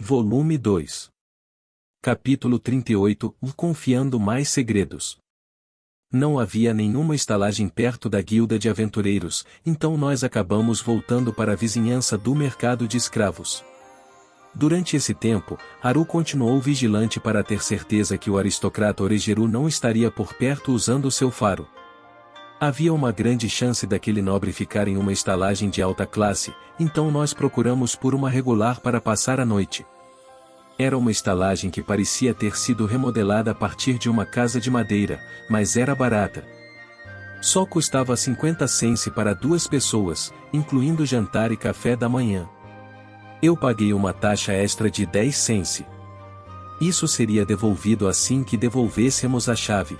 Volume 2. Capítulo 38. Confiando mais segredos. Não havia nenhuma estalagem perto da guilda de aventureiros, então nós acabamos voltando para a vizinhança do mercado de escravos. Durante esse tempo, Haru continuou vigilante para ter certeza que o aristocrata Oregeru não estaria por perto usando seu faro. Havia uma grande chance daquele nobre ficar em uma estalagem de alta classe, então nós procuramos por uma regular para passar a noite. Era uma estalagem que parecia ter sido remodelada a partir de uma casa de madeira, mas era barata. Só custava 50 sense para 2 pessoas, incluindo jantar e café da manhã. Eu paguei uma taxa extra de 10 sense. Isso seria devolvido assim que devolvêssemos a chave.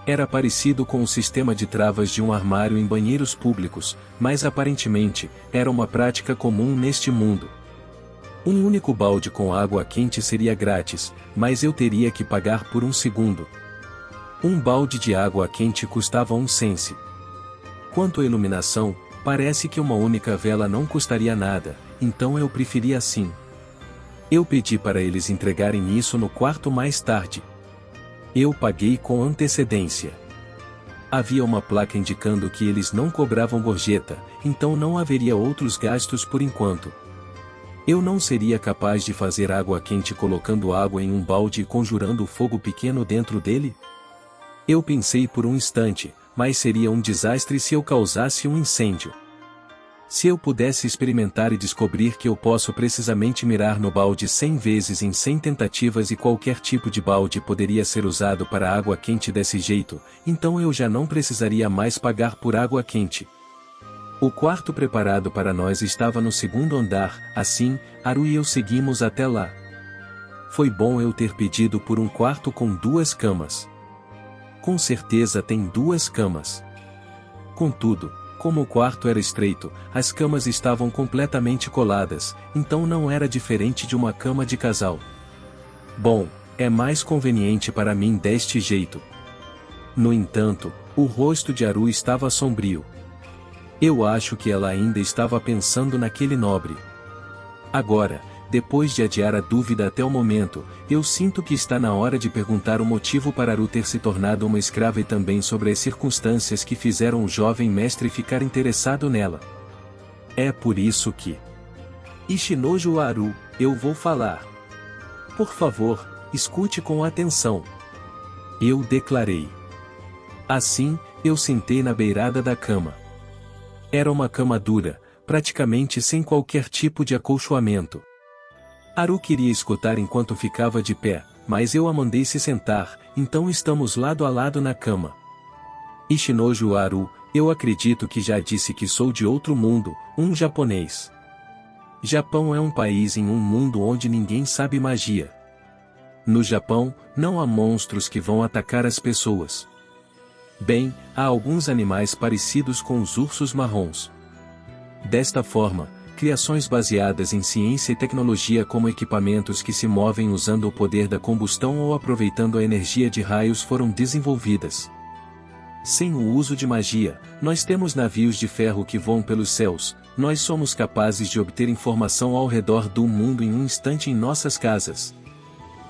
Era parecido com o sistema de travas de um armário em banheiros públicos, mas aparentemente, era uma prática comum neste mundo. Um único balde com água quente seria grátis, mas eu teria que pagar por um segundo. Um balde de água quente custava 1 sense. Quanto à iluminação, parece que uma única vela não custaria nada, então eu preferi assim. Eu pedi para eles entregarem isso no quarto mais tarde. Eu paguei com antecedência. Havia uma placa indicando que eles não cobravam gorjeta, então não haveria outros gastos por enquanto. Eu não seria capaz de fazer água quente colocando água em um balde e conjurando fogo pequeno dentro dele? Eu pensei por um instante, mas seria um desastre se eu causasse um incêndio. Se eu pudesse experimentar e descobrir que eu posso precisamente mirar no balde 100 vezes em 100 tentativas e qualquer tipo de balde poderia ser usado para água quente desse jeito, então eu já não precisaria mais pagar por água quente. O quarto preparado para nós estava no 2º andar, assim, Haru e eu seguimos até lá. Foi bom eu ter pedido por um quarto com 2 camas. Com certeza tem 2 camas. Contudo, como o quarto era estreito, as camas estavam completamente coladas, então não era diferente de uma cama de casal. Bom, é mais conveniente para mim deste jeito. No entanto, o rosto de Haru estava sombrio. Eu acho que ela ainda estava pensando naquele nobre. Agora, depois de adiar a dúvida até o momento, eu sinto que está na hora de perguntar o motivo para Haru ter se tornado uma escrava e também sobre as circunstâncias que fizeram o jovem mestre ficar interessado nela. É por isso que... Ishinoju Haru, eu vou falar. Por favor, escute com atenção. Eu declarei. Assim, eu sentei na beirada da cama. Era uma cama dura, praticamente sem qualquer tipo de acolchoamento. Haru queria escutar enquanto ficava de pé, mas eu a mandei se sentar, então estamos lado a lado na cama. Ishinoju Haru, eu acredito que já disse que sou de outro mundo, um japonês. Japão é um país em um mundo onde ninguém sabe magia. No Japão, não há monstros que vão atacar as pessoas. Bem, há alguns animais parecidos com os ursos marrons. Desta forma, criações baseadas em ciência e tecnologia como equipamentos que se movem usando o poder da combustão ou aproveitando a energia de raios foram desenvolvidas. Sem o uso de magia, nós temos navios de ferro que voam pelos céus, nós somos capazes de obter informação ao redor do mundo em um instante em nossas casas.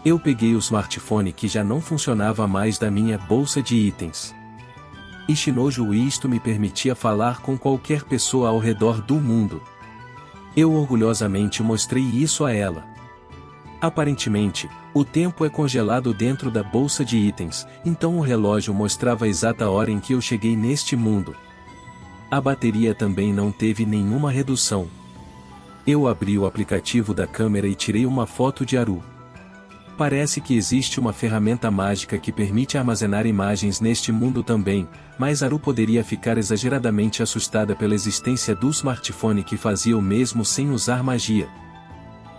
Eu peguei o smartphone que já não funcionava mais da minha bolsa de itens. Ishinoju isto me permitia falar com qualquer pessoa ao redor do mundo. Eu orgulhosamente mostrei isso a ela. Aparentemente, o tempo é congelado dentro da bolsa de itens, então o relógio mostrava a exata hora em que eu cheguei neste mundo. A bateria também não teve nenhuma redução. Eu abri o aplicativo da câmera e tirei uma foto de Haru. Parece que existe uma ferramenta mágica que permite armazenar imagens neste mundo também, mas Haru poderia ficar exageradamente assustada pela existência do smartphone que fazia o mesmo sem usar magia.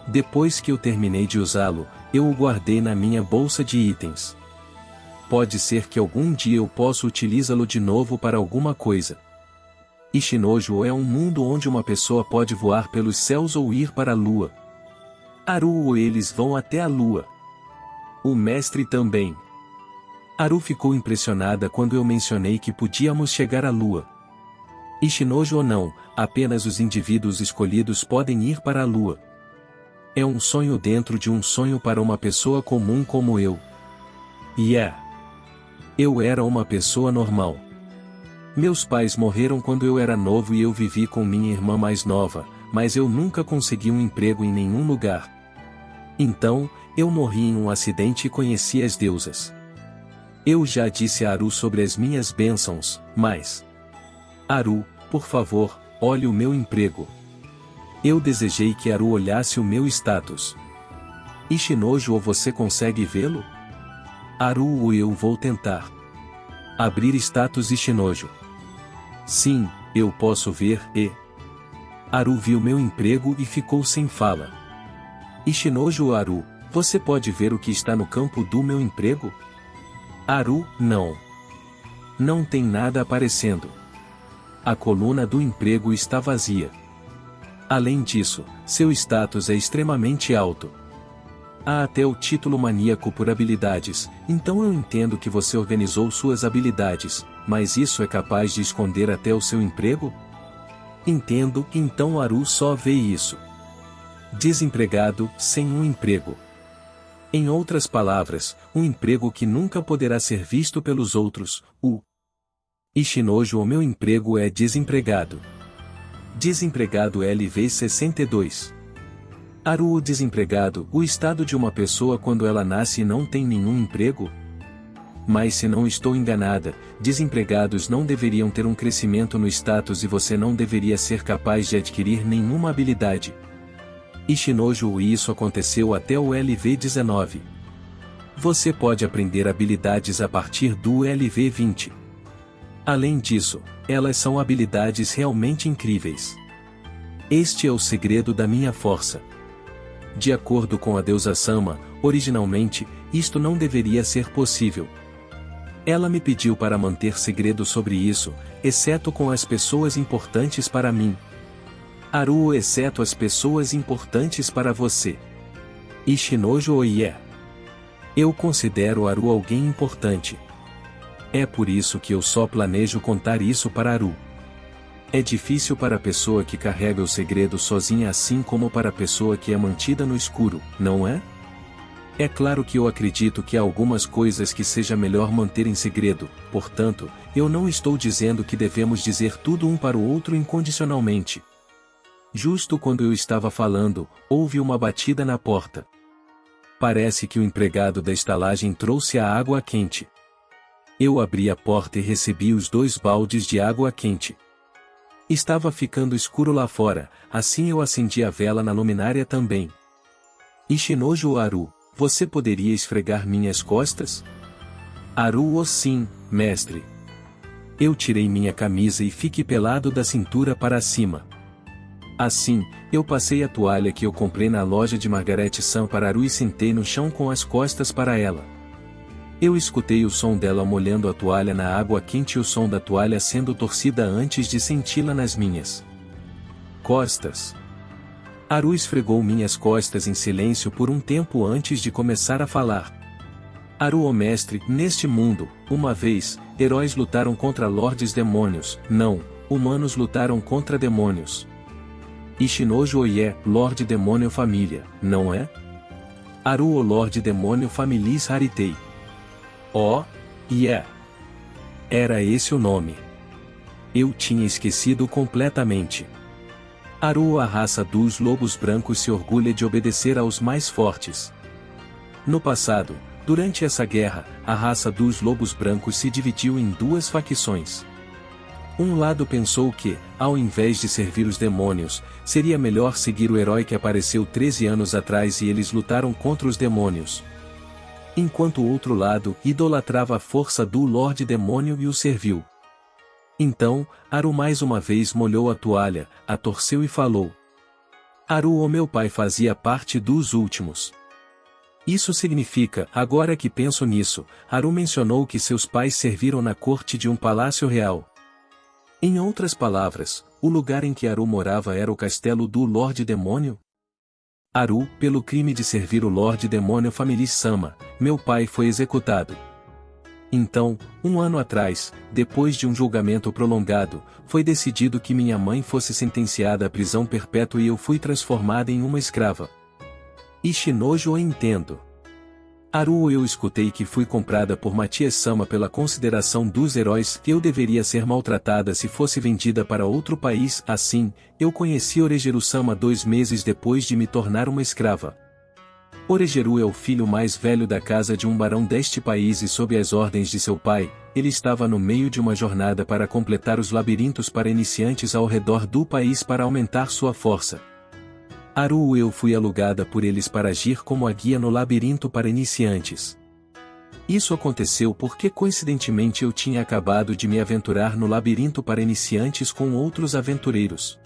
Depois que eu terminei de usá-lo, eu o guardei na minha bolsa de itens. Pode ser que algum dia eu possa utilizá-lo de novo para alguma coisa. Ishinoju é um mundo onde uma pessoa pode voar pelos céus ou ir para a lua. Haru ou eles vão até a lua. O mestre também. Haru ficou impressionada quando eu mencionei que podíamos chegar à lua. Ishinoju ou não, apenas os indivíduos escolhidos podem ir para a lua. É um sonho dentro de um sonho para uma pessoa comum como eu. Eu era uma pessoa normal. Meus pais morreram quando eu era novo e eu vivi com minha irmã mais nova, mas eu nunca consegui um emprego em nenhum lugar. Então, eu morri em um acidente e conheci as deusas. Eu já disse a Aru sobre as minhas bênçãos, mas... Aru, por favor, olhe o meu emprego. Eu desejei que Aru olhasse o meu status. Ishinojo, ou você consegue vê-lo? Aru, eu vou tentar. Abrir status Ishinojo. Sim, eu posso ver e... Aru viu meu emprego e ficou sem fala. Ishinojo, Aru, você pode ver o que está no campo do meu emprego? Aru, não. Não tem nada aparecendo. A coluna do emprego está vazia. Além disso, seu status é extremamente alto. Há até o título maníaco por habilidades, então eu entendo que você organizou suas habilidades, mas isso é capaz de esconder até o seu emprego? Entendo, então Aru só vê isso. Desempregado, sem um emprego. Em outras palavras, um emprego que nunca poderá ser visto pelos outros, Ishinojo, o meu emprego é desempregado. Desempregado LV62. Aru, o desempregado, o estado de uma pessoa quando ela nasce e não tem nenhum emprego? Mas se não estou enganada, desempregados não deveriam ter um crescimento no status e você não deveria ser capaz de adquirir nenhuma habilidade. Ishinojo, isso aconteceu até o LV19. Você pode aprender habilidades a partir do LV20. Além disso, elas são habilidades realmente incríveis. Este é o segredo da minha força. De acordo com a deusa Sama, originalmente, isto não deveria ser possível. Ela me pediu para manter segredo sobre isso, exceto com as pessoas importantes para mim. Aru, exceto as pessoas importantes para você. Ishinojo, eu considero Aru alguém importante. É por isso que eu só planejo contar isso para Aru. É difícil para a pessoa que carrega o segredo sozinha assim como para a pessoa que é mantida no escuro, não é? É claro que eu acredito que há algumas coisas que seja melhor manter em segredo, portanto, eu não estou dizendo que devemos dizer tudo um para o outro incondicionalmente. Justo quando eu estava falando, houve uma batida na porta. Parece que o empregado da estalagem trouxe a água quente. Eu abri a porta e recebi os 2 baldes de água quente. Estava ficando escuro lá fora, assim eu acendi a vela na luminária também. Ishinojo, Aru, você poderia esfregar minhas costas? Aru, sim, mestre. Eu tirei minha camisa e fiquei pelado da cintura para cima. Assim, eu passei a toalha que eu comprei na loja de Margaret-san para Aru e sentei no chão com as costas para ela. Eu escutei o som dela molhando a toalha na água quente e o som da toalha sendo torcida antes de senti-la nas minhas costas. Aru esfregou minhas costas em silêncio por um tempo antes de começar a falar. Aru, o mestre, neste mundo, uma vez, heróis lutaram contra lordes demônios, não, humanos lutaram contra demônios. Ishinojo, Lorde Demônio Família, não é? Aru, o Lorde Demônio Familis Haritei. Era esse o nome. Eu tinha esquecido completamente. Aru, a raça dos lobos brancos se orgulha de obedecer aos mais fortes. No passado, durante essa guerra, a raça dos lobos brancos se dividiu em 2 facções. Um lado pensou que, ao invés de servir os demônios, seria melhor seguir o herói que apareceu 13 anos atrás e eles lutaram contra os demônios. Enquanto o outro lado idolatrava a força do Lorde Demônio e o serviu. Então, Aru mais uma vez molhou a toalha, a torceu e falou. Aru, o meu pai fazia parte dos últimos. Isso significa, agora que penso nisso, Aru mencionou que seus pais serviram na corte de um palácio real. Em outras palavras, o lugar em que Aru morava era o castelo do Lorde Demônio? Aru, pelo crime de servir o Lorde Demônio Familis-sama, meu pai foi executado. Então, 1 ano atrás, depois de um julgamento prolongado, foi decidido que minha mãe fosse sentenciada à prisão perpétua e eu fui transformada em uma escrava. Ishinojo entendo. Haruo, eu escutei que fui comprada por Matias-sama pela consideração dos heróis que eu deveria ser maltratada se fosse vendida para outro país. Assim, eu conheci Oregeru-sama 2 meses depois de me tornar uma escrava. Oregeru é o filho mais velho da casa de um barão deste país e sob as ordens de seu pai, ele estava no meio de uma jornada para completar os labirintos para iniciantes ao redor do país para aumentar sua força. Haruo, eu fui alugada por eles para agir como a guia no labirinto para iniciantes. Isso aconteceu porque coincidentemente eu tinha acabado de me aventurar no labirinto para iniciantes com outros aventureiros.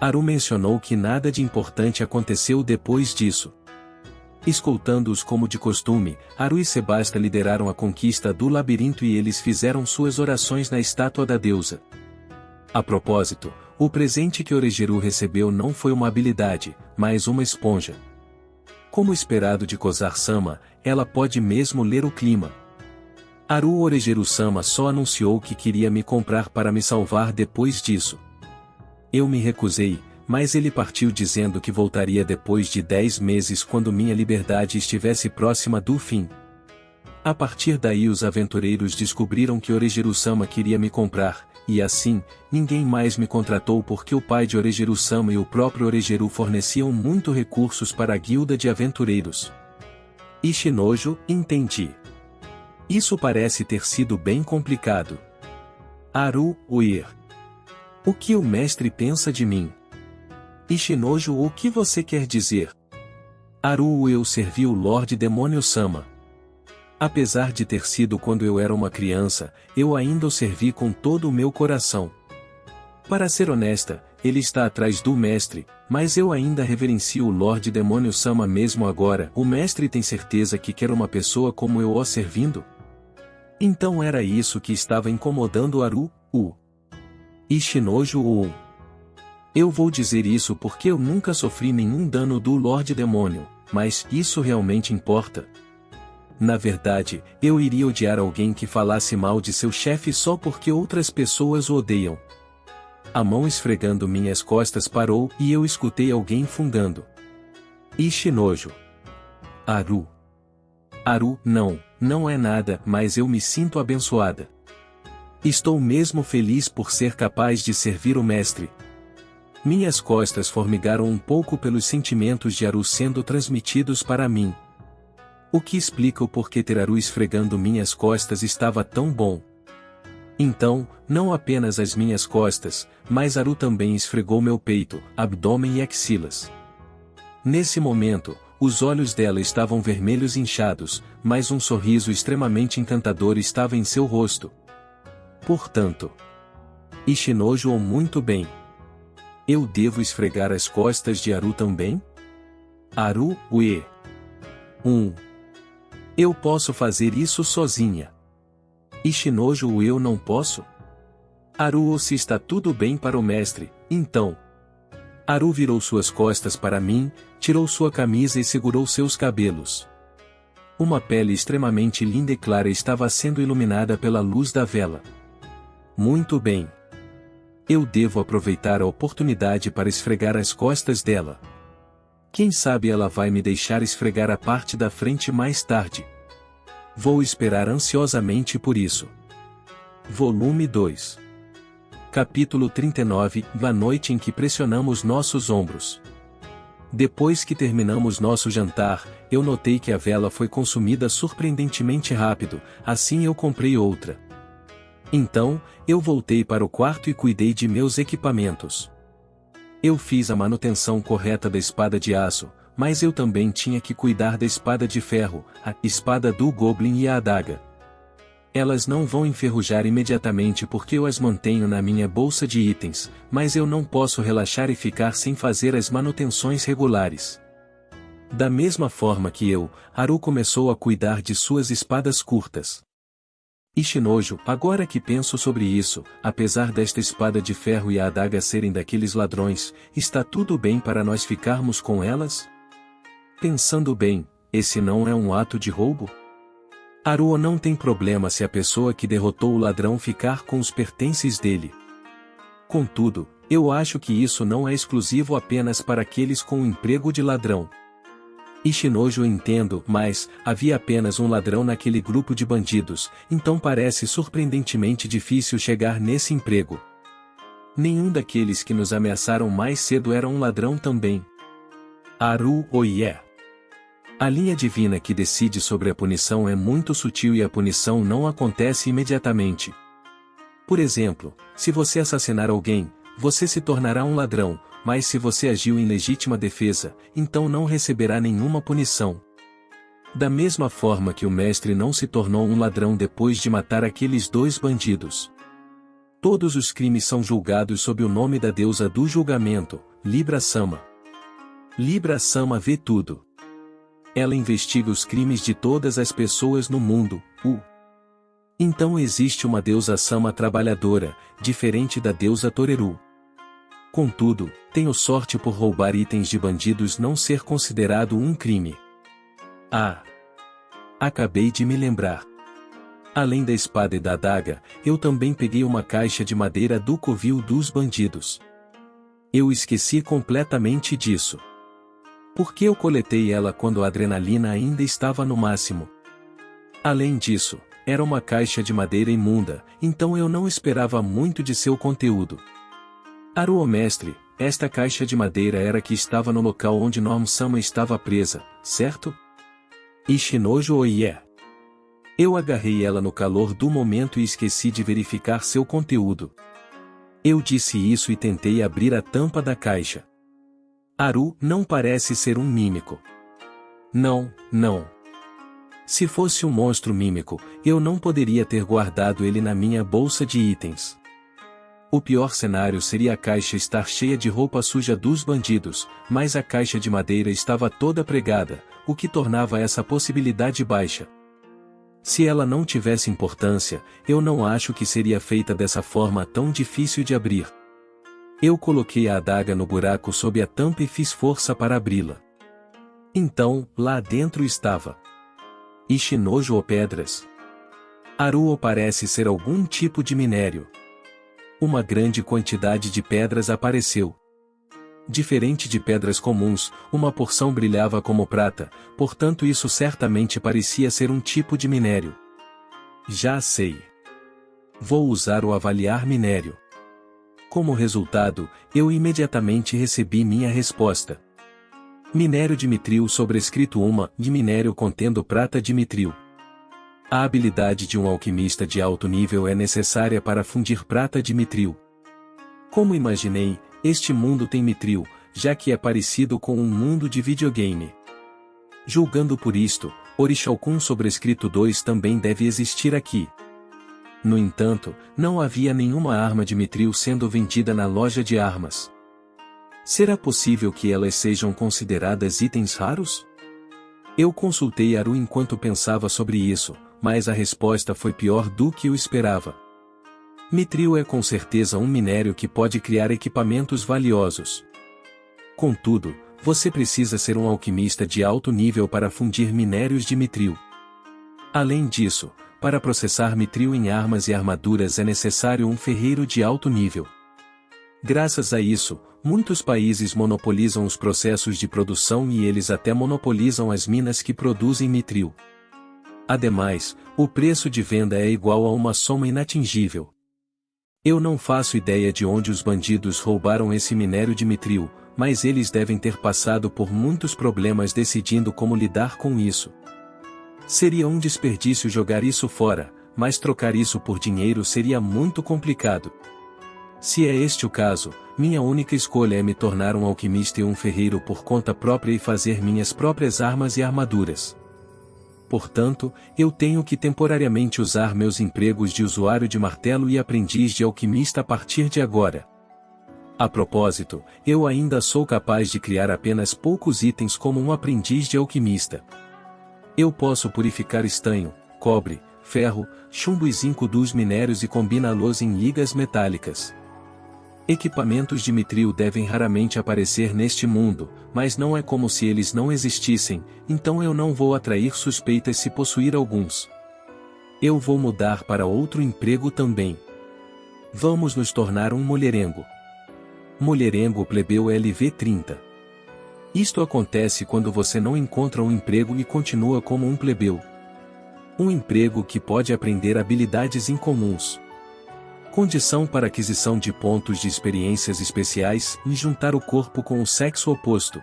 Haruo mencionou que nada de importante aconteceu depois disso. Escoltando-os como de costume, Haruo e Sebasta lideraram a conquista do labirinto e eles fizeram suas orações na estátua da deusa. A propósito, o presente que Oregeru recebeu não foi uma habilidade, mas uma esponja. Como esperado de Kozar-sama, ela pode mesmo ler o clima. Haruo Oregeru-sama só anunciou que queria me comprar para me salvar depois disso. Eu me recusei, mas ele partiu dizendo que voltaria depois de 10 meses quando minha liberdade estivesse próxima do fim. A partir daí os aventureiros descobriram que Oregeru-sama queria me comprar, e assim, ninguém mais me contratou porque o pai de Oregeru-sama e o próprio Oregeru forneciam muito recursos para a guilda de aventureiros. Ishinojo, entendi. Isso parece ter sido bem complicado. Haruo, Uir. O que o mestre pensa de mim? Ishinojo, o que você quer dizer? Haruo, eu servi o Lorde Demônio-sama. Apesar de ter sido quando eu era uma criança, eu ainda o servi com todo o meu coração. Para ser honesta, ele está atrás do mestre, mas eu ainda reverencio o Lorde Demônio-sama mesmo agora. O mestre tem certeza que quer uma pessoa como eu o servindo? Então era isso que estava incomodando Haruo, Ishinojo. Eu vou dizer isso porque eu nunca sofri nenhum dano do Lorde Demônio, mas isso realmente importa? Na verdade, eu iria odiar alguém que falasse mal de seu chefe só porque outras pessoas o odeiam. A mão esfregando minhas costas parou e eu escutei alguém fungando. Ishinojo. Haruo. Haruo, não é nada, mas eu me sinto abençoada. Estou mesmo feliz por ser capaz de servir o mestre. Minhas costas formigaram um pouco pelos sentimentos de Haruo sendo transmitidos para mim. O que explica o porquê ter Haruo esfregando minhas costas estava tão bom. Então, não apenas as minhas costas, mas Haruo também esfregou meu peito, abdômen e axilas. Nesse momento, os olhos dela estavam vermelhos inchados, mas um sorriso extremamente encantador estava em seu rosto. Portanto, Ishinojo, muito bem. Eu devo esfregar as costas de Haruo também? Haruo, ué. Eu posso fazer isso sozinha. Ishinojo, eu não posso? Haruo, se está tudo bem para o mestre, então. Haruo virou suas costas para mim, tirou sua camisa e segurou seus cabelos. Uma pele extremamente linda e clara estava sendo iluminada pela luz da vela. Muito bem. Eu devo aproveitar a oportunidade para esfregar as costas dela. Quem sabe ela vai me deixar esfregar a parte da frente mais tarde. Vou esperar ansiosamente por isso. Volume 2. Capítulo 39. A noite em que pressionamos nossos ombros. Depois que terminamos nosso jantar, eu notei que a vela foi consumida surpreendentemente rápido, assim eu comprei outra. Então, eu voltei para o quarto e cuidei de meus equipamentos. Eu fiz a manutenção correta da espada de aço, mas eu também tinha que cuidar da espada de ferro, a espada do Goblin e a adaga. Elas não vão enferrujar imediatamente porque eu as mantenho na minha bolsa de itens, mas eu não posso relaxar e ficar sem fazer as manutenções regulares. Da mesma forma que Haruo começou a cuidar de suas espadas curtas. Ishinojo, agora que penso sobre isso, apesar desta espada de ferro e a adaga serem daqueles ladrões, está tudo bem para nós ficarmos com elas? Pensando bem, esse não é um ato de roubo? Haruo não tem problema se a pessoa que derrotou o ladrão ficar com os pertences dele. Contudo, eu acho que isso não é exclusivo apenas para aqueles com o emprego de ladrão. Ishinojo entendo, mas havia apenas um ladrão naquele grupo de bandidos, então parece surpreendentemente difícil chegar nesse emprego. Nenhum daqueles que nos ameaçaram mais cedo era um ladrão também. Haru Oie. A linha divina que decide sobre a punição é muito sutil e a punição não acontece imediatamente. Por exemplo, se você assassinar alguém, você se tornará um ladrão, mas se você agiu em legítima defesa, então não receberá nenhuma punição. Da mesma forma que o mestre não se tornou um ladrão depois de matar aqueles 2 bandidos. Todos os crimes são julgados sob o nome da deusa do julgamento, Libra-sama. Libra-sama vê tudo. Ela investiga os crimes de todas as pessoas no mundo, Então existe uma deusa Sama trabalhadora, diferente da deusa Toreru. Contudo, tenho sorte por roubar itens de bandidos não ser considerado um crime. Acabei de me lembrar. Além da espada e da adaga, eu também peguei uma caixa de madeira do covil dos bandidos. Eu esqueci completamente disso. Por que eu coletei ela quando a adrenalina ainda estava no máximo? Além disso, era uma caixa de madeira imunda, então eu não esperava muito de seu conteúdo. Haruo mestre, esta caixa de madeira era a que estava no local onde Norm-sama estava presa, certo? Ishinojo Oie. Eu agarrei ela no calor do momento e esqueci de verificar seu conteúdo. Eu disse isso e tentei abrir a tampa da caixa. Haru não parece ser um mímico. Não. Se fosse um monstro mímico, eu não poderia ter guardado ele na minha bolsa de itens. O pior cenário seria a caixa estar cheia de roupa suja dos bandidos, mas a caixa de madeira estava toda pregada, o que tornava essa possibilidade baixa. Se ela não tivesse importância, eu não acho que seria feita dessa forma tão difícil de abrir. Eu coloquei a adaga no buraco sob a tampa e fiz força para abri-la. Então, lá dentro estava Ishinojo ou pedras. Haruo parece ser algum tipo de minério. Uma grande quantidade de pedras apareceu. Diferente de pedras comuns, uma porção brilhava como prata, portanto isso certamente parecia ser um tipo de minério. Já sei. Vou usar o avaliar minério. Como resultado, eu imediatamente recebi minha resposta. Minério de mitril sobrescrito de minério contendo prata de mitril. A habilidade de um alquimista de alto nível é necessária para fundir prata de mitril. Como imaginei, este mundo tem mitril, já que é parecido com um mundo de videogame. Julgando por isto, Orichalcum sobrescrito 2 também deve existir aqui. No entanto, não havia nenhuma arma de mitril sendo vendida na loja de armas. Será possível que elas sejam consideradas itens raros? Eu consultei Haru enquanto pensava sobre isso, mas a resposta foi pior do que eu esperava. Mitril é com certeza um minério que pode criar equipamentos valiosos. Contudo, você precisa ser um alquimista de alto nível para fundir minérios de mitril. Além disso, para processar mitril em armas e armaduras é necessário um ferreiro de alto nível. Graças a isso, muitos países monopolizam os processos de produção e eles até monopolizam as minas que produzem mitril. Ademais, o preço de venda é igual a uma soma inatingível. Eu não faço ideia de onde os bandidos roubaram esse minério de mitril, mas eles devem ter passado por muitos problemas decidindo como lidar com isso. Seria um desperdício jogar isso fora, mas trocar isso por dinheiro seria muito complicado. Se é este o caso, minha única escolha é me tornar um alquimista e um ferreiro por conta própria e fazer minhas próprias armas e armaduras. Portanto, eu tenho que temporariamente usar meus empregos de usuário de martelo e aprendiz de alquimista a partir de agora. A propósito, eu ainda sou capaz de criar apenas poucos itens como um aprendiz de alquimista. Eu posso purificar estanho, cobre, ferro, chumbo e zinco dos minérios e combiná-los em ligas metálicas. Equipamentos de mitril devem raramente aparecer neste mundo, mas não é como se eles não existissem, então eu não vou atrair suspeitas se possuir alguns. Eu vou mudar para outro emprego também. Vamos nos tornar um mulherengo. Mulherengo plebeu LV30. Isto acontece quando você não encontra um emprego e continua como um plebeu. Um emprego que pode aprender habilidades incomuns. Condição para aquisição de pontos de experiências especiais e juntar o corpo com o sexo oposto.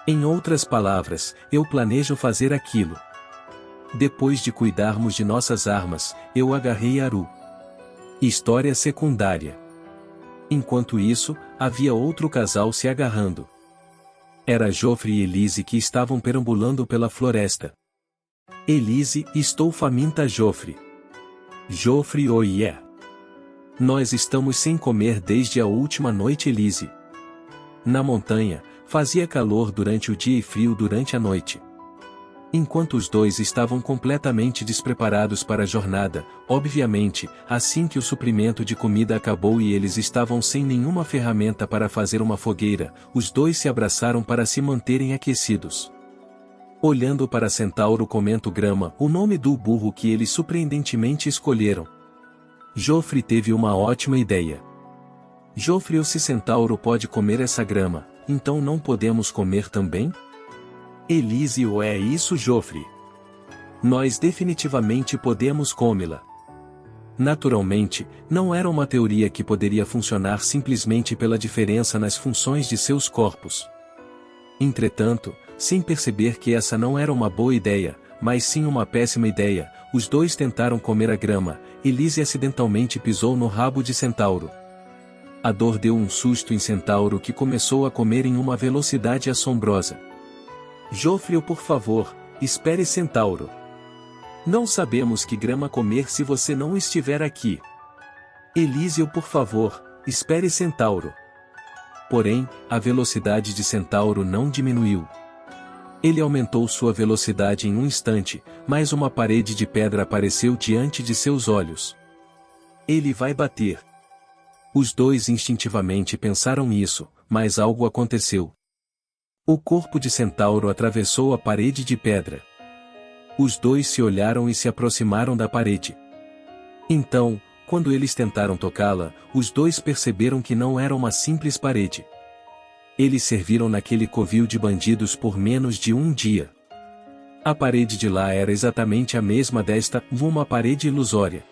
Em outras palavras, eu planejo fazer aquilo. Depois de cuidarmos de nossas armas, eu agarrei Aru. História secundária. Enquanto isso, havia outro casal se agarrando. Era Joffre e Elise que estavam perambulando pela floresta. Elise, estou faminta. Joffre. Joffre, oh yeah. Nós estamos sem comer desde a última noite. Elise. Na montanha, fazia calor durante o dia e frio durante a noite. Enquanto os dois estavam completamente despreparados para a jornada, obviamente, assim que o suprimento de comida acabou e eles estavam sem nenhuma ferramenta para fazer uma fogueira, os dois se abraçaram para se manterem aquecidos. Olhando para Centauro comendo grama, o nome do burro que eles surpreendentemente escolheram. Joffre teve uma ótima ideia. Joffre, se Centauro pode comer essa grama, então não podemos comer também? Elise, é isso, Joffre. Nós definitivamente podemos comê-la. Naturalmente, não era uma teoria que poderia funcionar simplesmente pela diferença nas funções de seus corpos. Entretanto, sem perceber que essa não era uma boa ideia, mas sim uma péssima ideia, os dois tentaram comer a grama. Elise acidentalmente pisou no rabo de Centauro. A dor deu um susto em Centauro que começou a comer em uma velocidade assombrosa. Joffre, por favor, espere. Centauro. Não sabemos que grama comer se você não estiver aqui. Elise, por favor, espere. Centauro. Porém, a velocidade de Centauro não diminuiu. Ele aumentou sua velocidade em um instante, mas uma parede de pedra apareceu diante de seus olhos. Ele vai bater. Os dois instintivamente pensaram isso, mas algo aconteceu. O corpo de Centauro atravessou a parede de pedra. Os dois se olharam e se aproximaram da parede. Então, quando eles tentaram tocá-la, os dois perceberam que não era uma simples parede. Eles serviram naquele covil de bandidos por menos de um dia. A parede de lá era exatamente a mesma desta, uma parede ilusória.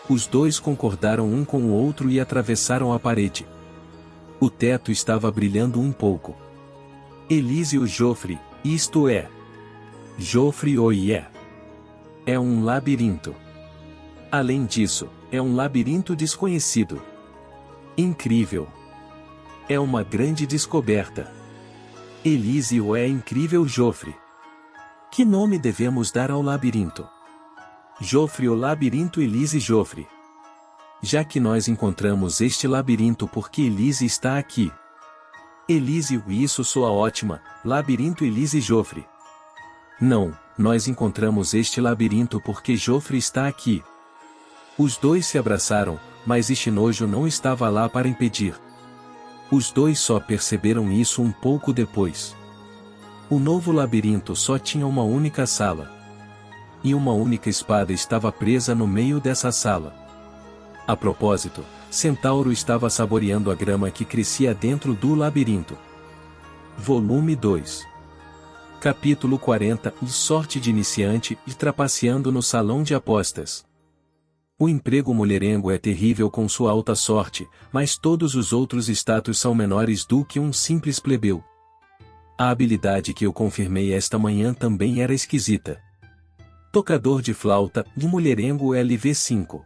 Os dois concordaram um com o outro e atravessaram a parede. O teto estava brilhando um pouco. Elise, o Joffre, isto é. Joffre, oh yeah. É um labirinto. Além disso, é um labirinto desconhecido. Incrível. É uma grande descoberta. Elise, é incrível. Joffre. Que nome devemos dar ao labirinto? Joffre, o labirinto. Elise, Joffre. Já que nós encontramos este labirinto porque Elise está aqui. Elise, isso soa ótima. Labirinto. Elise, Joffre. Não, nós encontramos este labirinto porque Joffre está aqui. Os dois se abraçaram, mas este nojo não estava lá para impedir. Os dois só perceberam isso um pouco depois. O novo labirinto só tinha uma única sala. E uma única espada estava presa no meio dessa sala. A propósito, Centauro estava saboreando a grama que crescia dentro do labirinto. Volume 2. Capítulo 40. Sorte de iniciante e trapaceando no salão de apostas. O emprego mulherengo é terrível com sua alta sorte, mas todos os outros status são menores do que um simples plebeu. A habilidade que eu confirmei esta manhã também era esquisita. Tocador de flauta, de mulherengo LV5.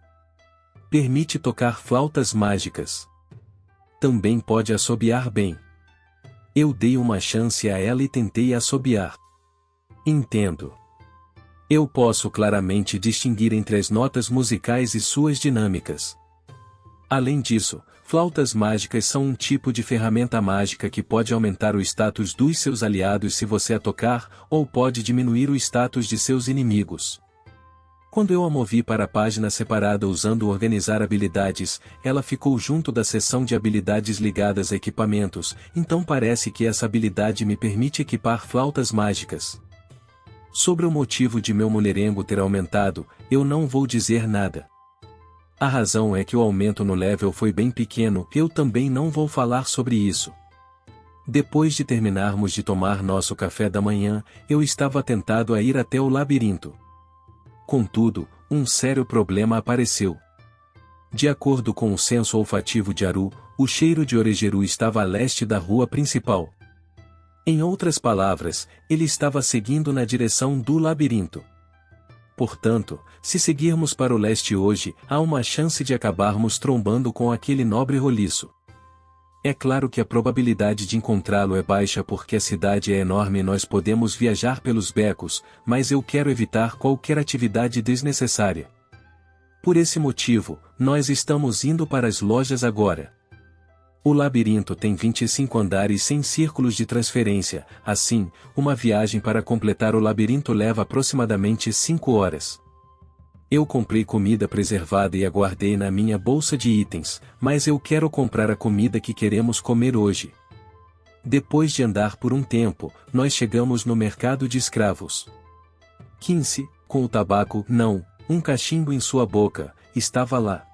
Permite tocar flautas mágicas. Também pode assobiar bem. Eu dei uma chance a ela e tentei assobiar. Entendo. Eu posso claramente distinguir entre as notas musicais e suas dinâmicas. Além disso, flautas mágicas são um tipo de ferramenta mágica que pode aumentar o status dos seus aliados se você a tocar, ou pode diminuir o status de seus inimigos. Quando eu a movi para a página separada usando organizar habilidades, ela ficou junto da seção de habilidades ligadas a equipamentos, então parece que essa habilidade me permite equipar flautas mágicas. Sobre o motivo de meu mulherengo ter aumentado, eu não vou dizer nada. A razão é que o aumento no level foi bem pequeno, eu também não vou falar sobre isso. Depois de terminarmos de tomar nosso café da manhã, eu estava tentado a ir até o labirinto. Contudo, um sério problema apareceu. De acordo com o senso olfativo de Aru, o cheiro de Orejeru estava a leste da rua principal. Em outras palavras, ele estava seguindo na direção do labirinto. Portanto, se seguirmos para o leste hoje, há uma chance de acabarmos trombando com aquele nobre roliço. É claro que a probabilidade de encontrá-lo é baixa porque a cidade é enorme e nós podemos viajar pelos becos, mas eu quero evitar qualquer atividade desnecessária. Por esse motivo, nós estamos indo para as lojas agora. O labirinto tem 25 andares sem círculos de transferência, assim, uma viagem para completar o labirinto leva aproximadamente 5 horas. Eu comprei comida preservada e a guardei na minha bolsa de itens, mas eu quero comprar a comida que queremos comer hoje. Depois de andar por um tempo, nós chegamos no mercado de escravos. Kinsey, com o tabaco, um cachimbo em sua boca, estava lá.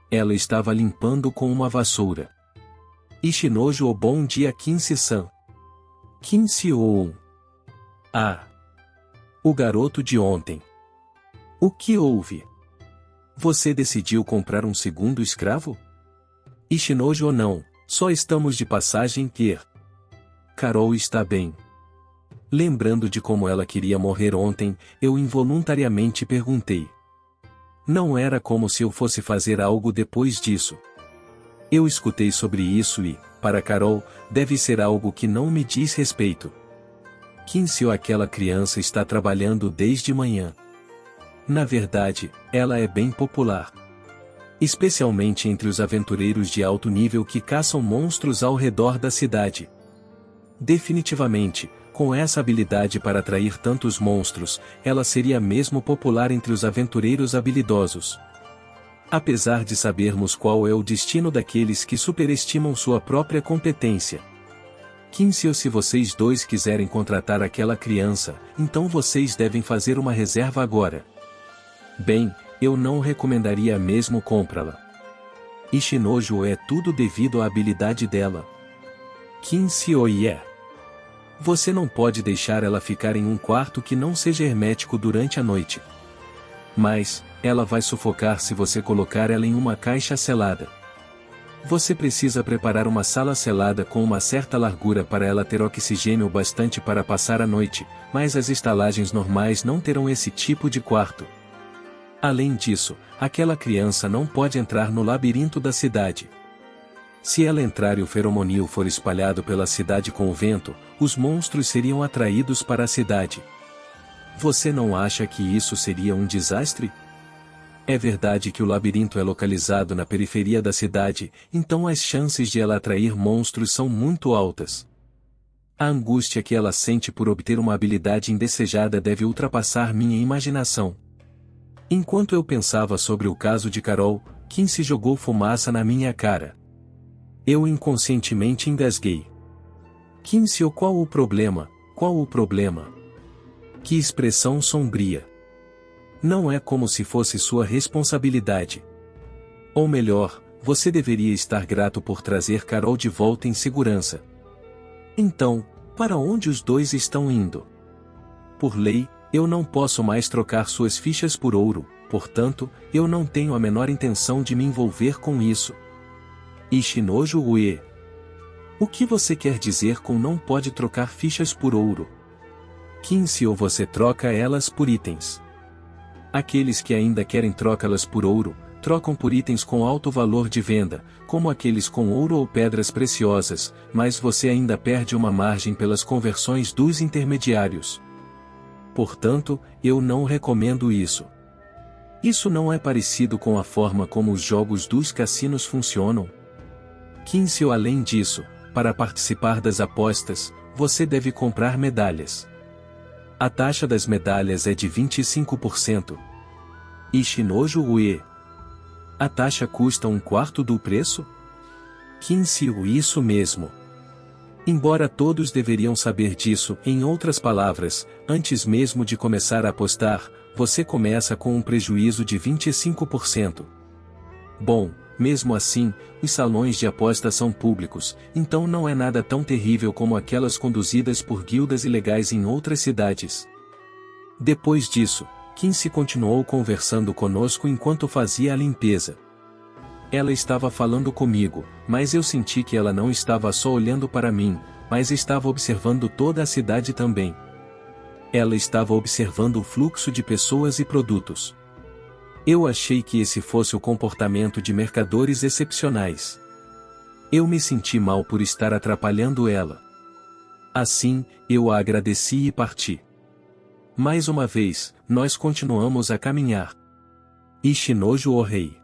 Ela estava limpando com uma vassoura. Ishinojo o bom dia Kinsey-san. Kinsey-o. Ah! O garoto de ontem. O que houve? Você decidiu comprar um segundo escravo? Ishinojo não, só estamos de passagem que... Carol está bem. Lembrando de como ela queria morrer ontem, eu involuntariamente perguntei. Não era como se eu fosse fazer algo depois disso. Eu escutei sobre isso e, para Carol, deve ser algo que não me diz respeito. Kinsey ou aquela criança está trabalhando desde manhã. Na verdade, ela é bem popular. Especialmente entre os aventureiros de alto nível que caçam monstros ao redor da cidade. Definitivamente, com essa habilidade para atrair tantos monstros, ela seria mesmo popular entre os aventureiros habilidosos. Apesar de sabermos qual é o destino daqueles que superestimam sua própria competência. Kinsey, se vocês dois quiserem contratar aquela criança, então vocês devem fazer uma reserva agora. Bem, eu não recomendaria mesmo comprá-la. Ishinojo é tudo devido à habilidade dela. Kinsey é. Você não pode deixar ela ficar em um quarto que não seja hermético durante a noite. Mas, ela vai sufocar se você colocar ela em uma caixa selada. Você precisa preparar uma sala selada com uma certa largura para ela ter oxigênio bastante para passar a noite, mas as estalagens normais não terão esse tipo de quarto. Além disso, aquela criança não pode entrar no labirinto da cidade. Se ela entrar e o feromonil for espalhado pela cidade com o vento, os monstros seriam atraídos para a cidade. Você não acha que isso seria um desastre? É verdade que o labirinto é localizado na periferia da cidade, então as chances de ela atrair monstros são muito altas. A angústia que ela sente por obter uma habilidade indesejada deve ultrapassar minha imaginação. Enquanto eu pensava sobre o caso de Carol, Kinsey jogou fumaça na minha cara. Eu inconscientemente engasguei. Kinsey, qual o problema? Qual o problema? Que expressão sombria. Não é como se fosse sua responsabilidade. Ou melhor, você deveria estar grato por trazer Carol de volta em segurança. Então, para onde os dois estão indo? Por lei, eu não posso mais trocar suas fichas por ouro, portanto, eu não tenho a menor intenção de me envolver com isso. Ishinojo Ue. O que você quer dizer com não pode trocar fichas por ouro? Kinsey, ou você troca elas por itens. Aqueles que ainda querem trocá-las por ouro, trocam por itens com alto valor de venda, como aqueles com ouro ou pedras preciosas, mas você ainda perde uma margem pelas conversões dos intermediários. Portanto, eu não recomendo isso. Isso não é parecido com a forma como os jogos dos cassinos funcionam? Kinsey, além disso, para participar das apostas, você deve comprar medalhas. A taxa das medalhas é de 25%. Ishinojo Ue. A taxa custa um quarto do preço? Kinsey, isso mesmo. Embora todos deveriam saber disso, em outras palavras, antes mesmo de começar a apostar, você começa com um prejuízo de 25%. Bom, Mesmo assim, os salões de aposta são públicos, então não é nada tão terrível como aquelas conduzidas por guildas ilegais em outras cidades. Depois disso, Kinsey continuou conversando conosco enquanto fazia a limpeza. Ela estava falando comigo, mas eu senti que ela não estava só olhando para mim, mas estava observando toda a cidade também. Ela estava observando o fluxo de pessoas e produtos. Eu achei que esse fosse o comportamento de mercadores excepcionais. Eu me senti mal por estar atrapalhando ela. Assim, eu a agradeci e parti. Mais uma vez, nós continuamos a caminhar. Ishinoju Ohei.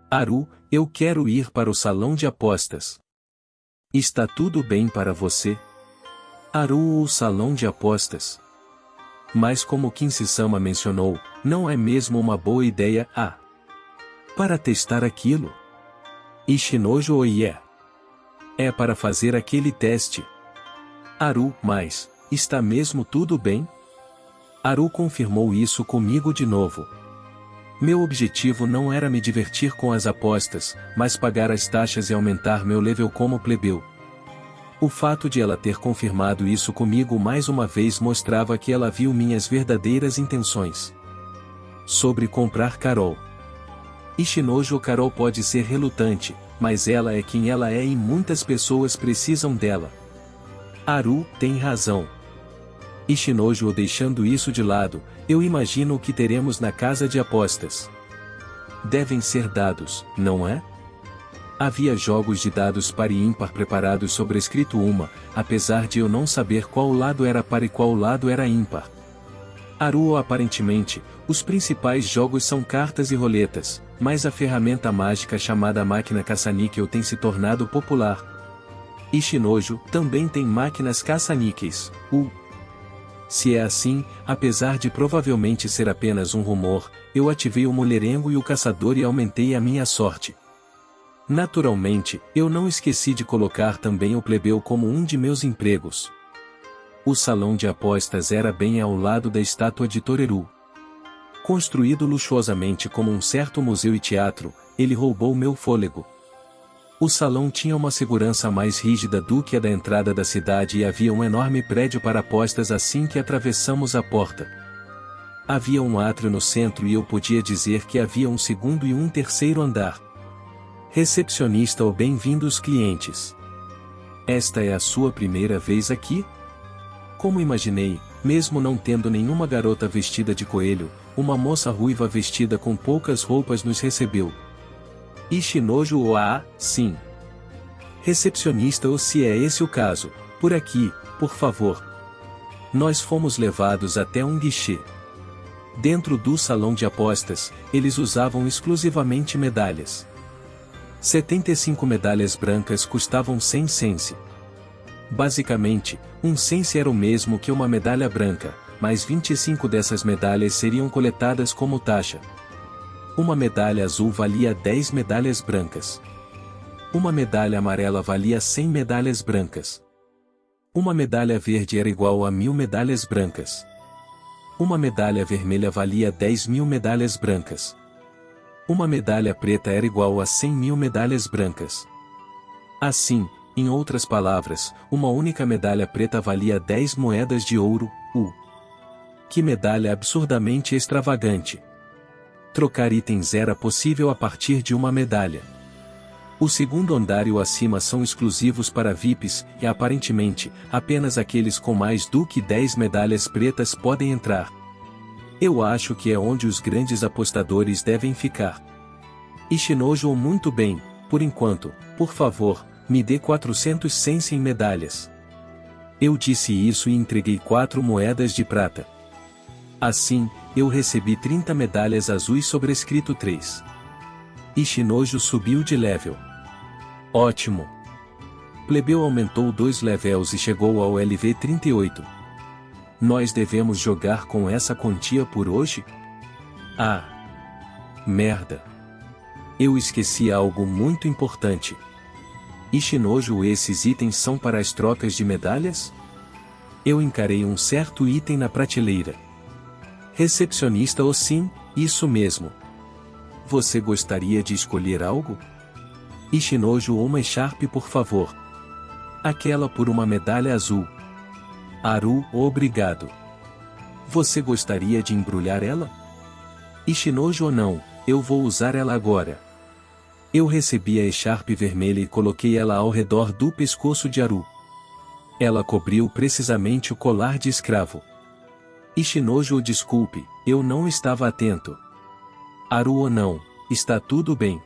Haru, eu quero ir para o salão de apostas. Está tudo bem para você? Haru, o salão de apostas. Mas como Kinsey-sama mencionou, não é mesmo uma boa ideia para testar aquilo? Ishinoju Oie. É para fazer aquele teste. Haru, mas, está mesmo tudo bem? Haru confirmou isso comigo de novo. Meu objetivo não era me divertir com as apostas, mas pagar as taxas e aumentar meu level como plebeu. O fato de ela ter confirmado isso comigo mais uma vez mostrava que ela viu minhas verdadeiras intenções. Sobre comprar Carol. Ishinoju Carol pode ser relutante, mas ela é quem ela é e muitas pessoas precisam dela. Haru tem razão. Ishinoju deixando isso de lado, eu imagino o que teremos na casa de apostas. Devem ser dados, não é? Havia jogos de dados par e ímpar preparados sobre escrito uma, apesar de eu não saber qual lado era par e qual lado era ímpar. Haru aparentemente, os principais jogos são cartas e roletas, mas a ferramenta mágica chamada máquina caça-níquel tem se tornado popular. Ishinoju também tem máquinas caça-níqueis. Se é assim, apesar de provavelmente ser apenas um rumor, eu ativei o mulherengo e o caçador e aumentei a minha sorte. Naturalmente, eu não esqueci de colocar também o plebeu como um de meus empregos. O salão de apostas era bem ao lado da estátua de Toreru. Construído luxuosamente como um certo museu e teatro, ele roubou meu fôlego. O salão tinha uma segurança mais rígida do que a da entrada da cidade e havia um enorme prédio para apostas assim que atravessamos a porta. Havia um átrio no centro e eu podia dizer que havia um segundo e um terceiro andar. Recepcionista ou bem-vindos clientes. Esta é a sua primeira vez aqui? Como imaginei, mesmo não tendo nenhuma garota vestida de coelho, uma moça ruiva vestida com poucas roupas nos recebeu. Ishinoju sim. Recepcionista ou se é esse o caso, por aqui, por favor. Nós fomos levados até um guichê. Dentro do salão de apostas, eles usavam exclusivamente medalhas. 75 medalhas brancas custavam 100 sense. Basicamente, um sense era o mesmo que uma medalha branca, mas 25 dessas medalhas seriam coletadas como taxa. Uma medalha azul valia 10 medalhas brancas. Uma medalha amarela valia 100 medalhas brancas. Uma medalha verde era igual a 1000 medalhas brancas. Uma medalha vermelha valia 10.000 medalhas brancas. Uma medalha preta era igual a 100.000 medalhas brancas. Assim, em outras palavras, uma única medalha preta valia 10 moedas de ouro. Que medalha absurdamente extravagante! Trocar itens era possível a partir de uma medalha. O segundo andar e o acima são exclusivos para VIPs, e aparentemente, apenas aqueles com mais do que 10 medalhas pretas podem entrar. Eu acho que é onde os grandes apostadores devem ficar. Ishinoju muito bem, por enquanto, por favor, me dê 400 sense em medalhas. Eu disse isso e entreguei 4 moedas de prata. Assim, eu recebi 30 medalhas azuis sobrescrito 3. Ishinoju subiu de level. Ótimo! Plebeu aumentou 2 levels e chegou ao LV 38. Nós devemos jogar com essa quantia por hoje? Merda! Eu esqueci algo muito importante. Ishinoju, esses itens são para as trocas de medalhas? Eu encarei um certo item na prateleira. Recepcionista sim, isso mesmo. Você gostaria de escolher algo? Ishinojo ou uma echarpe, por favor. Aquela por uma medalha azul. Haru, obrigado. Você gostaria de embrulhar ela? Ishinojo ou não, eu vou usar ela agora. Eu recebi a echarpe vermelha e coloquei ela ao redor do pescoço de Haru. Ela cobriu precisamente o colar de escravo. Ishinojo, desculpe, eu não estava atento. Haru ou não, está tudo bem.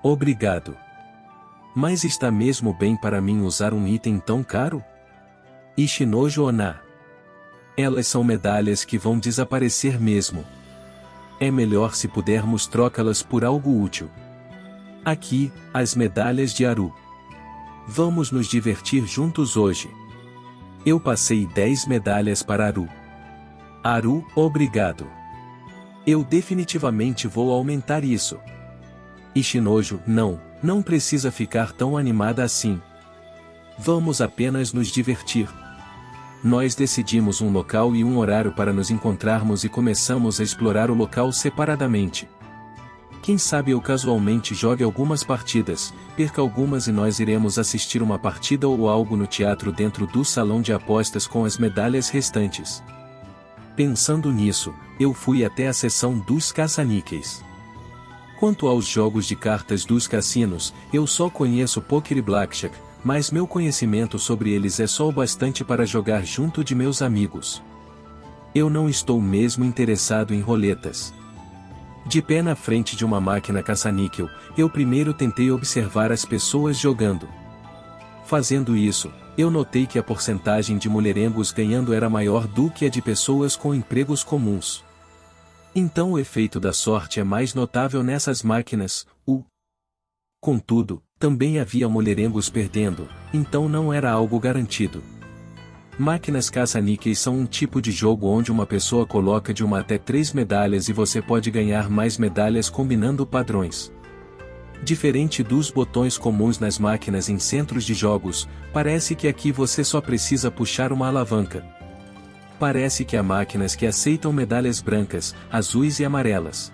Obrigado. Mas está mesmo bem para mim usar um item tão caro? Ishinojo Onna. Elas são medalhas que vão desaparecer mesmo. É melhor se pudermos trocá-las por algo útil. Aqui, as medalhas de Haru. Vamos nos divertir juntos hoje. Eu passei 10 medalhas para Haru. Haru, obrigado. Eu definitivamente vou aumentar isso. Ishinojo, não precisa ficar tão animada assim. Vamos apenas nos divertir. Nós decidimos um local e um horário para nos encontrarmos e começamos a explorar o local separadamente. Quem sabe eu casualmente jogue algumas partidas, perca algumas e nós iremos assistir uma partida ou algo no teatro dentro do salão de apostas com as medalhas restantes. Pensando nisso, eu fui até a seção dos caça-níqueis. Quanto aos jogos de cartas dos cassinos, eu só conheço poker e blackjack, mas meu conhecimento sobre eles é só o bastante para jogar junto de meus amigos. Eu não estou mesmo interessado em roletas. De pé na frente de uma máquina caça-níquel, eu primeiro tentei observar as pessoas jogando. Fazendo isso, eu notei que a porcentagem de mulherengos ganhando era maior do que a de pessoas com empregos comuns. Então o efeito da sorte é mais notável nessas máquinas. Contudo, também havia mulherengos perdendo, então não era algo garantido. Máquinas caça-níqueis são um tipo de jogo onde uma pessoa coloca de 1 até 3 medalhas e você pode ganhar mais medalhas combinando padrões. Diferente dos botões comuns nas máquinas em centros de jogos, parece que aqui você só precisa puxar uma alavanca. Parece que há máquinas que aceitam medalhas brancas, azuis e amarelas.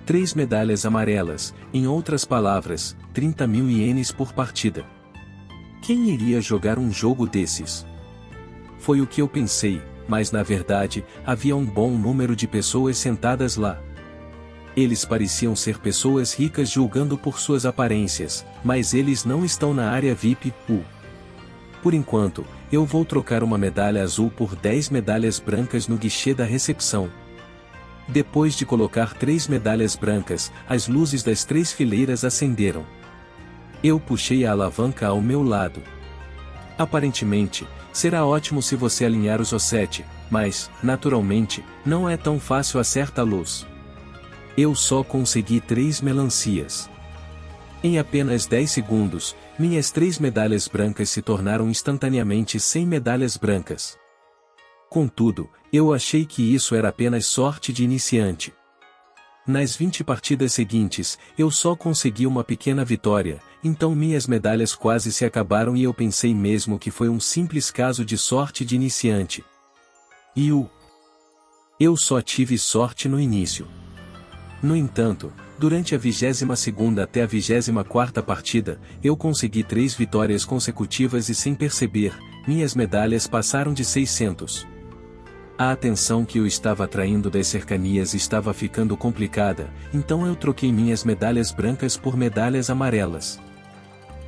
3 medalhas amarelas, em outras palavras, 30.000 ienes por partida. Quem iria jogar um jogo desses? Foi o que eu pensei, mas na verdade, havia um bom número de pessoas sentadas lá. Eles pareciam ser pessoas ricas julgando por suas aparências, mas eles não estão na área VIP. Por enquanto, eu vou trocar uma medalha azul por 10 medalhas brancas no guichê da recepção. Depois de colocar 3 medalhas brancas, as luzes das 3 fileiras acenderam. Eu puxei a alavanca ao meu lado. Aparentemente, será ótimo se você alinhar os O7, mas, naturalmente, não é tão fácil acertar a luz. Eu só consegui 3 melancias. Em apenas 10 segundos, minhas 3 medalhas brancas se tornaram instantaneamente 100 medalhas brancas. Contudo, eu achei que isso era apenas sorte de iniciante. Nas 20 partidas seguintes, eu só consegui uma pequena vitória, então minhas medalhas quase se acabaram e eu pensei mesmo que foi um simples caso de sorte de iniciante. Eu só tive sorte no início. No entanto, durante a 22ª até a 24ª partida, eu consegui 3 vitórias consecutivas e sem perceber, minhas medalhas passaram de 600. A atenção que eu estava atraindo das cercanias estava ficando complicada, então eu troquei minhas medalhas brancas por medalhas amarelas.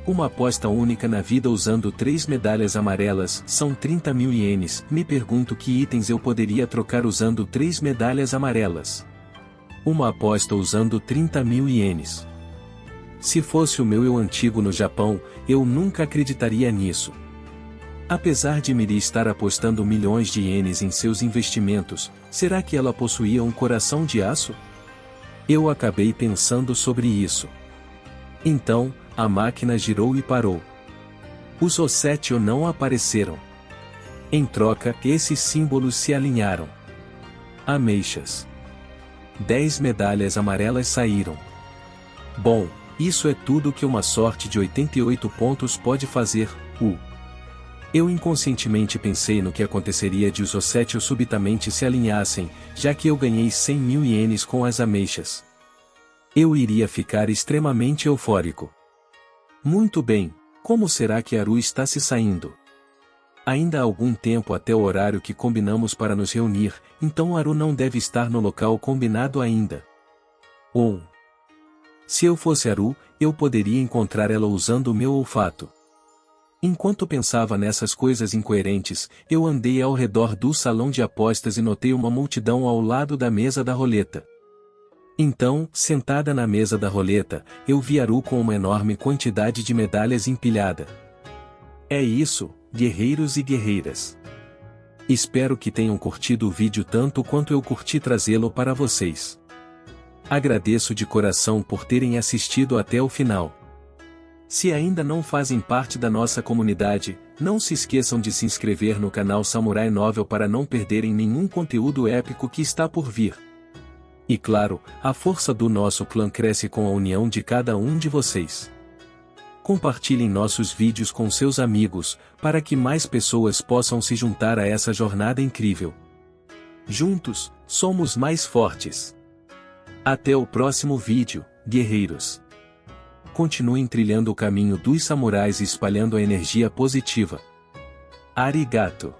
Uma aposta única na vida usando 3 medalhas amarelas são 30.000 ienes. Me pergunto que itens eu poderia trocar usando 3 medalhas amarelas. Uma aposta usando 30.000 ienes. Se fosse o meu eu antigo no Japão, eu nunca acreditaria nisso. Apesar de Miri estar apostando milhões de ienes em seus investimentos, será que ela possuía um coração de aço? Eu acabei pensando sobre isso. Então, a máquina girou e parou. Os O7 não apareceram. Em troca, esses símbolos se alinharam. Ameixas. 10 medalhas amarelas saíram. Bom, isso é tudo que uma sorte de 88 pontos pode fazer. Eu inconscientemente pensei no que aconteceria de os O7 subitamente se alinhassem, já que eu ganhei 100.000 ienes com as ameixas. Eu iria ficar extremamente eufórico. Muito bem, como será que Haru está se saindo? Ainda há algum tempo até o horário que combinamos para nos reunir, então Haru não deve estar no local combinado ainda. Ou, se eu fosse Haru, eu poderia encontrar ela usando o meu olfato. Enquanto pensava nessas coisas incoerentes, eu andei ao redor do salão de apostas e notei uma multidão ao lado da mesa da roleta. Então, sentada na mesa da roleta, eu vi Haru com uma enorme quantidade de medalhas empilhada. É isso, guerreiros e guerreiras. Espero que tenham curtido o vídeo tanto quanto eu curti trazê-lo para vocês. Agradeço de coração por terem assistido até o final. Se ainda não fazem parte da nossa comunidade, não se esqueçam de se inscrever no canal Samurai Novel para não perderem nenhum conteúdo épico que está por vir. E claro, a força do nosso clã cresce com a união de cada um de vocês. Compartilhem nossos vídeos com seus amigos, para que mais pessoas possam se juntar a essa jornada incrível. Juntos, somos mais fortes. Até o próximo vídeo, guerreiros. Continuem trilhando o caminho dos samurais e espalhando a energia positiva. Arigato.